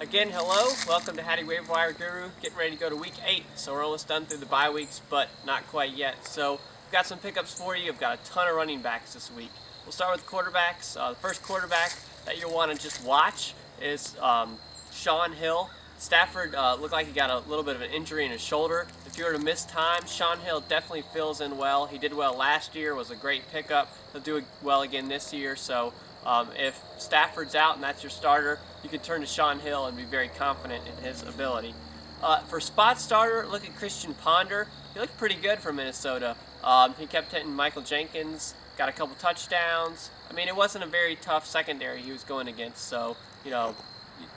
Again, hello. Welcome to Hatty Waiver Guru. Getting ready to go to week 8, so we're almost done through the bye weeks, but not quite yet. So we've got some pickups for you. I've got a ton of running backs this week. We'll start with quarterbacks. The first quarterback that you'll want to just watch is Shaun Hill. Stafford looked like he got a little bit of an injury in his shoulder. If you were to miss time, Shaun Hill definitely fills in well. He did well last year, was a great pickup. He'll do well again this year. So if Stafford's out and that's your starter, you can turn to Shaun Hill and be very confident in his ability. For spot starter, look at Christian Ponder. He looked pretty good for Minnesota. He kept hitting Michael Jenkins, got a couple touchdowns. I mean, it wasn't a very tough secondary he was going against, so, you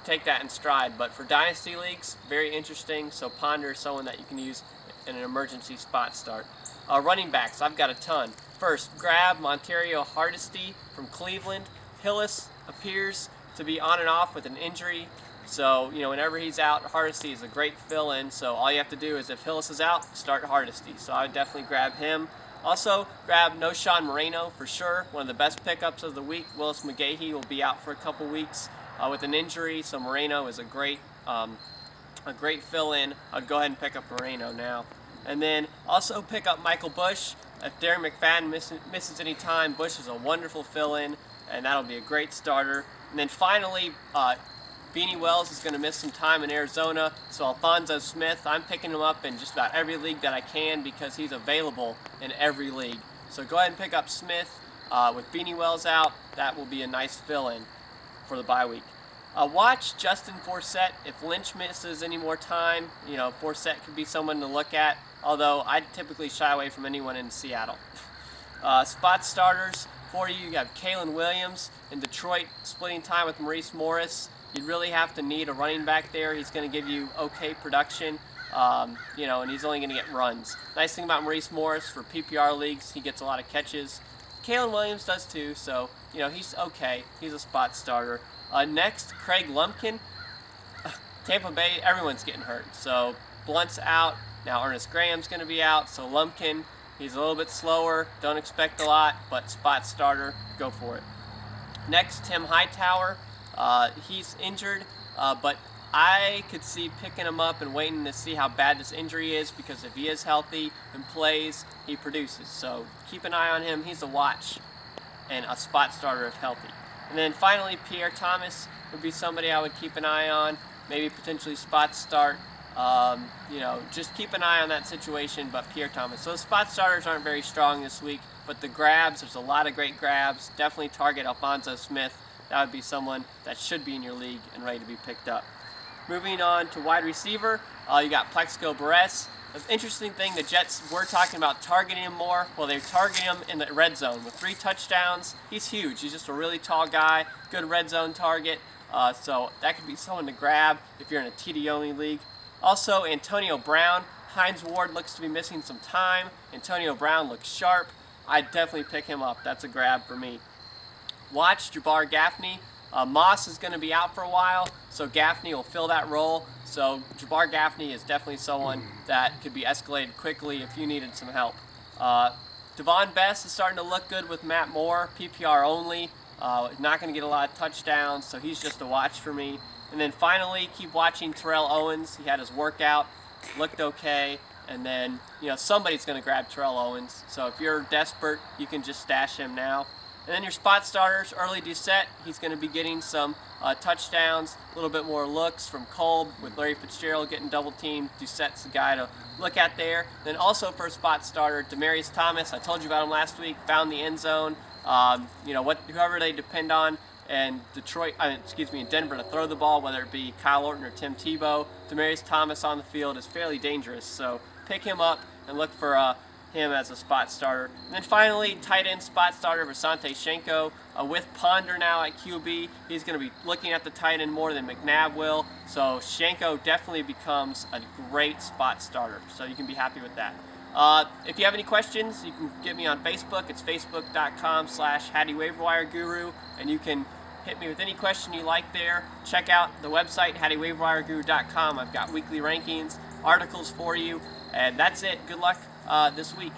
take that in stride. But for dynasty leagues, very interesting. So Ponder is someone that you can use in an emergency spot start. Running backs, I've got a ton. First, grab Montee Hardesty from Cleveland. Hillis appears to be on and off with an injury. So, whenever he's out, Hardesty is a great fill-in. So all you have to do is if Hillis is out, start Hardesty. So I would definitely grab him. Also, grab Knowshon Moreno for sure. One of the best pickups of the week. Willis McGahee will be out for a couple weeks with an injury. So Moreno is a great fill-in. I'd go ahead and pick up Moreno now. And then also pick up Michael Bush. If Darren McFadden misses any time, Bush is a wonderful fill-in, and that'll be a great starter. And then finally, Beanie Wells is going to miss some time in Arizona, so Alphonso Smith, I'm picking him up in just about every league that I can because he's available in every league. So go ahead and pick up Smith. With Beanie Wells out, that will be a nice fill-in for the bye week. Watch Justin Forsett. If Lynch misses any more time, Forsett could be someone to look at, although I typically shy away from anyone in Seattle. Spot starters for you have Kalen Williams in Detroit, splitting time with Maurice Morris. You'd really have to need a running back there. He's going to give you okay production, and he's only going to get runs. Nice thing about Maurice Morris for PPR leagues, he gets a lot of catches. Kalen Williams does too, so he's okay. He's a spot starter. Next, Kregg Lumpkin. Tampa Bay, everyone's getting hurt. So Blunt's out. Now Ernest Graham's going to be out. So Lumpkin, he's a little bit slower. Don't expect a lot, but spot starter, go for it. Next, Tim Hightower. He's injured, but I could see picking him up and waiting to see how bad this injury is, because if he is healthy and plays, he produces. So keep an eye on him. He's a watch and a spot starter if healthy. And then finally, Pierre Thomas would be somebody I would keep an eye on, maybe potentially spot start. Just keep an eye on that situation, but Pierre Thomas. So spot starters aren't very strong this week, but the grabs, there's a lot of great grabs. Definitely target Alphonso Smith. That would be someone that should be in your league and ready to be picked up. Moving on to wide receiver, you got Plexico Burress. The interesting thing, the Jets were talking about targeting him more. Well, they're targeting him in the red zone with 3 touchdowns. He's huge. He's just a really tall guy, good red zone target. So that could be someone to grab if you're in a TD-only league. Also, Antonio Brown. Hines Ward looks to be missing some time. Antonio Brown looks sharp. I'd definitely pick him up. That's a grab for me. Watch Jabar Gaffney. Moss is going to be out for a while, so Gaffney will fill that role. So Jabar Gaffney is definitely someone that could be escalated quickly if you needed some help. Devon Best is starting to look good with Matt Moore, PPR only. Not going to get a lot of touchdowns, so he's just a watch for me. And then finally, keep watching Terrell Owens. He had his workout, looked okay, and then somebody's going to grab Terrell Owens. So if you're desperate, you can just stash him now. And then your spot starters, early Doucette, he's going to be getting some touchdowns, a little bit more looks from Kolb with Larry Fitzgerald getting double teamed. Doucette's the guy to look at there. Then also for a spot starter, Demaryius Thomas, I told you about him last week, found the end zone. Whoever they depend on in Denver to throw the ball, whether it be Kyle Orton or Tim Tebow, Demaryius Thomas on the field is fairly dangerous. So pick him up and look for him as a spot starter. And then finally, tight end spot starter Vasante Shenko. With Ponder now at QB, he's going to be looking at the tight end more than McNabb will. So Shenko definitely becomes a great spot starter. So you can be happy with that. If you have any questions, you can get me on Facebook. It's facebook.com/Hatty Waiver Guru, and you can hit me with any question you like there. Check out the website, hattywaiverwireguru.com. I've got weekly rankings, articles for you, and that's it. Good luck this week.